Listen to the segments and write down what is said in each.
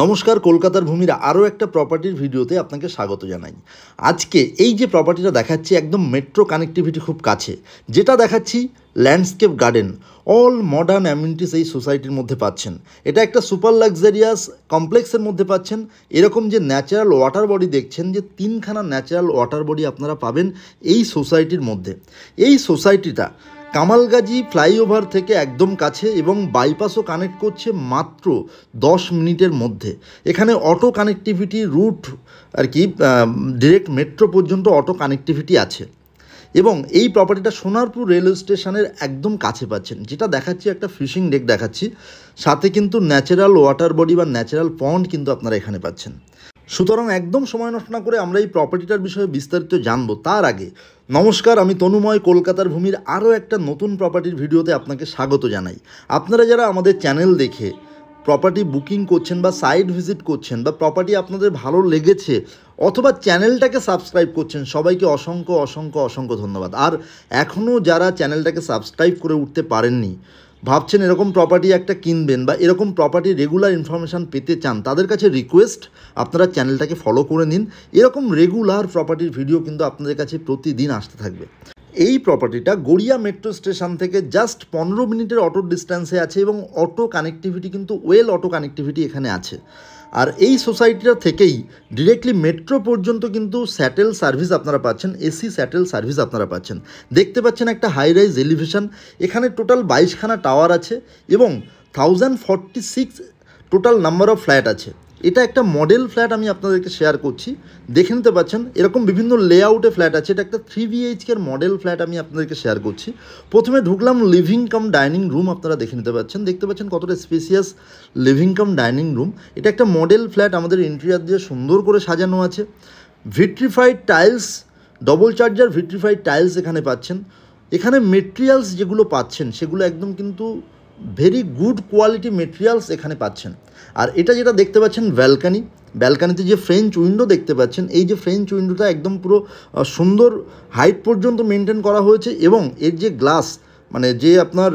নমস্কার, কলকাতার ভূমির আরও একটা প্রপার্টির ভিডিওতে আপনাকে স্বাগত জানাই। আজকে এই যে প্রপার্টিটা দেখাচ্ছি একদম মেট্রো কানেক্টিভিটি খুব কাছে, যেটা দেখাচ্ছি landscape garden, all modern amenities এই সোসাইটির মধ্যে পাচ্ছেন। এটা একটা সুপার লাক্সারিয়াস কমপ্লেক্সের মধ্যে পাচ্ছেন। এরকম যে ন্যাচারাল ওয়াটার বডি দেখছেন, যে তিনখানা ন্যাচারাল ওয়াটার বডি আপনারা পাবেন এই সোসাইটির মধ্যে। এই সোসাইটিটা কামালগাজী ফ্লাইওভার থেকে একদম কাছে এবং বাইপাসও কানেক্ট করছে মাত্র 10 মিনিটের মধ্যে। এখানে অটো কানেক্টিভিটি রুট আর কি, ডিরেক্ট মেট্রো পর্যন্ত অটো কানেক্টিভিটি আছে। এবং এই প্রপার্টিটা সোনারপুর রেলওয়ে স্টেশনের একদম কাছে পাচ্ছেন। যেটা দেখাচ্ছি একটা ফিশিং ডেক দেখাচ্ছি, সাথে কিন্তু ন্যাচারাল ওয়াটার বডি বা ন্যাচারাল পন্ড কিন্তু আপনারা এখানে পাচ্ছেন। সুতরাং একদম সময় নষ্ট না করে আমরা এই প্রপার্টিটার বিষয়ে বিস্তারিত জানবো। তার আগে নমস্কার, আমি তনুময়, কলকাতার ভূমির আরও একটা নতুন প্রপার্টির ভিডিওতে আপনাকে স্বাগত জানাই। আপনারা যারা আমাদের চ্যানেল দেখে প্রপার্টি বুকিং করছেন বা সাইট ভিজিট করছেন বা প্রপার্টি আপনাদের ভালো লেগেছে অথবা চ্যানেলটাকে সাবস্ক্রাইব করছেন, সবাইকে অসংখ্য অসংখ্য অসংখ্য ধন্যবাদ। আর এখনও যারা চ্যানেলটাকে সাবস্ক্রাইব করে উঠতে পারেননি, ভাবছেন এরকম প্রপার্টি একটা কিনবেন বা এরকম প্রপার্টি রেগুলার ইনফরমেশান পেতে চান, তাদের কাছে রিকোয়েস্ট আপনারা চ্যানেলটাকে ফলো করে নিন। এরকম রেগুলার প্রপার্টির ভিডিও কিন্তু আপনাদের কাছে প্রতিদিন আসতে থাকবে। এই প্রপার্টিটা গড়িয়া মেট্রো স্টেশন থেকে জাস্ট 15 মিনিটের অটো ডিস্ট্যান্সে আছে এবং অটো কানেক্টিভিটি কিন্তু ওয়েল অটো কানেক্টিভিটি এখানে আছে। আর এই সোসাইটিটা থেকেই ডিরেক্টলি মেট্রো পর্যন্ত কিন্তু স্যাটেল সার্ভিস আপনারা পাচ্ছেন, এসি স্যাটেল সার্ভিস আপনারা পাচ্ছেন। দেখতে পাচ্ছেন একটা হাই রাইজ এলিভেশন। এখানে টোটাল 22খানা টাওয়ার আছে এবং 1046 টোটাল নাম্বার অফ ফ্ল্যাট আছে। এটা একটা মডেল ফ্ল্যাট আমি আপনাদেরকে শেয়ার করছি, দেখে নিতে পাচ্ছেন। এরকম বিভিন্ন লেআউটে ফ্ল্যাট আছে। এটা একটা 3 BHK মডেল ফ্ল্যাট আমি আপনাদেরকে শেয়ার করছি। প্রথমে ঢুকলাম, লিভিং কাম ডাইনিং রুম আপনারা দেখে নিতে পাচ্ছেন। দেখতে পাচ্ছেন কতটা spacious living cum dining room. এটা একটা মডেল ফ্ল্যাট, আমাদের ইন্টেরিয়ার দিয়ে সুন্দর করে সাজানো আছে। Vitrified tiles, double charger vitrified tiles এখানে পাচ্ছেন। এখানে মেটেরিয়ালস যেগুলো পাচ্ছেন সেগুলো একদম কিন্তু ভেরি গুড কোয়ালিটি মেটেরিয়ালস এখানে পাচ্ছেন। আর এটা যেটা দেখতে পাচ্ছেন ব্যালকানিতে যে ফ্রেঞ্চ উইন্ডো দেখতে পাচ্ছেন, এই যে ফ্রেঞ্চ উইন্ডোটা একদম পুরো সুন্দর হাইট পর্যন্ত মেনটেন করা হয়েছে এবং এর যে গ্লাস মানে যে আপনার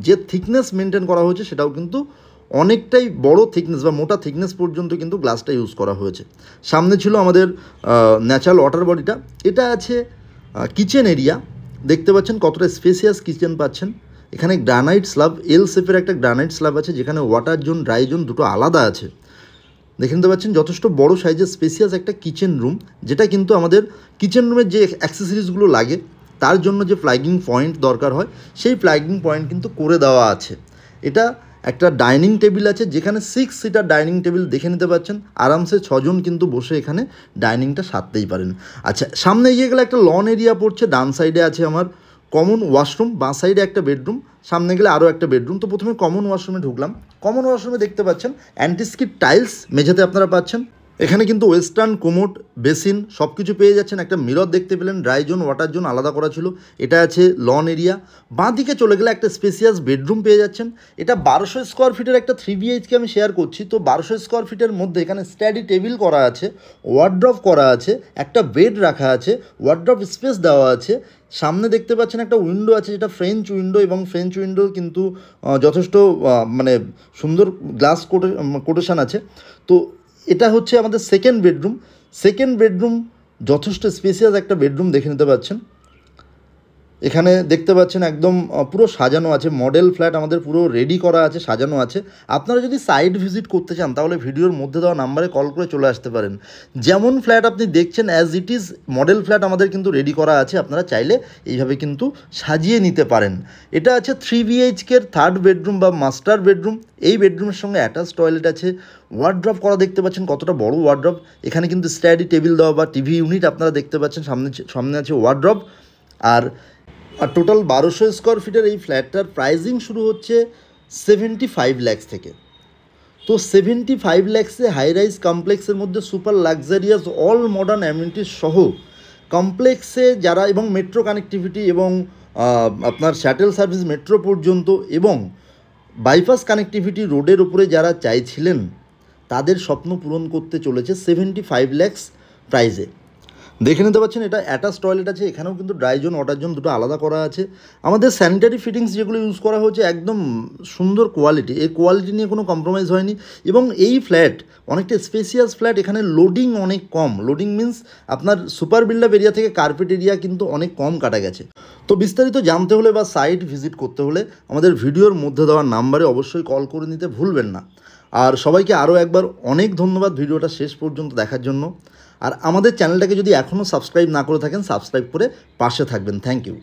যে থিকনেস মেনটেন করা হয়েছে সেটাও কিন্তু অনেকটাই বড় থিকনেস বা মোটা থিকনেস পর্যন্ত কিন্তু গ্লাসটা ইউজ করা হয়েছে। সামনে ছিল আমাদের ন্যাচারাল ওয়াটার বডিটা। এটা আছে কিচেন এরিয়া, দেখতে পাচ্ছেন কতটা স্পেসিয়াস কিচেন পাচ্ছেন। এখানে গ্রানাইট স্ল্যাব, এল শেপের একটা গ্রানাইট স্ল্যাব আছে, যেখানে ওয়াটার জোন ড্রাই জোন দুটো আলাদা আছে। দেখে নিতে পাচ্ছেন যথেষ্ট বড় সাইজের স্পেসিয়াস একটা কিচেন রুম, যেটা কিন্তু আমাদের কিচেন রুমের যে অ্যাক্সেসরিজগুলো লাগে তার জন্য যে ফ্ল্যাগিং পয়েন্ট দরকার হয় সেই ফ্ল্যাগিং পয়েন্ট কিন্তু করে দেওয়া আছে। এটা একটা ডাইনিং টেবিল আছে, যেখানে 6 সিটার ডাইনিং টেবিল দেখে নিতে পাচ্ছেন। আরামসে 6 জন কিন্তু বসে এখানে ডাইনিংটা সারতেই পারেন। আচ্ছা, সামনে এগিয়ে গেলে একটা লন এরিয়া পড়ছে। ডান সাইডে আছে আমার কমন ওয়াশরুম, বাঁ সাইডে একটা বেডরুম, সামনে গেলে আরও একটা বেডরুম। তো প্রথমে কমন ওয়াশরুমে ঢুকলাম। কমন ওয়াশরুমে দেখতে পাচ্ছেন অ্যান্টিস্কিড টাইলস মেঝেতে আপনারা পাচ্ছেন। এখানে কিন্তু ওয়েস্টার্ন কোমোড, বেসিন সব কিছু পেয়ে যাচ্ছেন। একটা মিরর দেখতে পেলেন, ড্রাই জোন ওয়াটার জোন আলাদা করা ছিল। এটা আছে লন এরিয়া। বাঁ দিকে চলে গেলে একটা স্পেসিয়াস বেডরুম পেয়ে যাচ্ছেন। এটা 1200 স্কোয়ার ফিটের একটা 3 BHK আমি শেয়ার করছি। তো 1200 স্কোয়ার ফিটের মধ্যে এখানে স্টাডি টেবিল করা আছে, ওয়ার্ড্রপ করা আছে, একটা বেড রাখা আছে, ওয়ার্ড্রপ স্পেস দেওয়া আছে। সামনে দেখতে পাচ্ছেন একটা উইন্ডো আছে, যেটা ফ্রেঞ্চ উইন্ডো, এবং ফ্রেঞ্চ উইন্ডো কিন্তু যথেষ্ট মানে সুন্দর গ্লাস কোটেশন আছে। তো এটা হচ্ছে আমাদের সেকেন্ড বেডরুম, যথেষ্ট স্পেসিয়াস একটা বেডরুম দেখে নিতে পাচ্ছেন। এখানে দেখতে পাচ্ছেন একদম পুরো সাজানো আছে, মডেল ফ্ল্যাট আমাদের পুরো রেডি করা আছে, সাজানো আছে। আপনারা যদি সাইট ভিজিট করতে চান তাহলে ভিডিওর মধ্যে দেওয়া নাম্বারে কল করে চলে আসতে পারেন। যেমন ফ্ল্যাট আপনি দেখছেন as it is model flat আমাদের কিন্তু রেডি করা আছে, আপনারা চাইলে এইভাবে কিন্তু সাজিয়ে নিতে পারেন। এটা আছে 3 BHK থার্ড বেডরুম বা মাস্টার বেডরুম। এই বেডরুমের সঙ্গে অ্যাটাচ টয়লেট আছে, ওয়ার্ড্রপ করা দেখতে পাচ্ছেন কতটা বড় ওয়ার্ড্রপ। এখানে কিন্তু স্টাডি টেবিল দেওয়া বা টিভি ইউনিট আপনারা দেখতে পাচ্ছেন। সামনে আছে ওয়ার্ড্রপ। আর টোটাল 1200 স্কোয়ার ফিটের এই ফ্ল্যাটটার প্রাইজিং শুরু হচ্ছে 75 লাখস থেকে। তো 75 লাখসে হাই রাইজ কমপ্লেক্সের মধ্যে super luxurious all modern amenities সহ কমপ্লেক্সে যারা, এবং মেট্রো কানেক্টিভিটি এবং আপনার শ্যাটেল সার্ভিস মেট্রো পর্যন্ত এবং বাইপাস কানেক্টিভিটি রোডের উপরে যারা চাইছিলেন তাদের স্বপ্ন পূরণ করতে চলেছে 75 লাখস প্রাইজে। দেখে নিতে পাচ্ছেন এটা অ্যাটাচ টয়লেট আছে, এখানেও কিন্তু ড্রাই জোন ওয়াটার জোন দুটো আলাদা করা আছে। আমাদের স্যানিটারি ফিটিংস যেগুলো ইউজ করা হয়েছে একদম সুন্দর কোয়ালিটি, এই কোয়ালিটি নিয়ে কোনো কম্প্রোমাইজ হয়নি। এবং এই ফ্ল্যাট অনেকটা স্পেসিয়াস ফ্ল্যাট, এখানে লোডিং অনেক কম। লোডিং মিন্স আপনার সুপার বিল্ডআপ এরিয়া থেকে কার্পেট এরিয়া কিন্তু অনেক কম কাটা গেছে। তো বিস্তারিত জানতে হলে বা সাইট ভিজিট করতে হলে আমাদের ভিডিওর মধ্যে দেওয়া নাম্বারে অবশ্যই কল করে নিতে ভুলবেন না। আর সবাইকে আরও একবার অনেক ধন্যবাদ ভিডিওটা শেষ পর্যন্ত দেখার জন্য। আর আমাদের চ্যানেলটাকে যদি এখনও সাবস্ক্রাইব না করে থাকেন, সাবস্ক্রাইব করে পাশে থাকবেন। Thank you.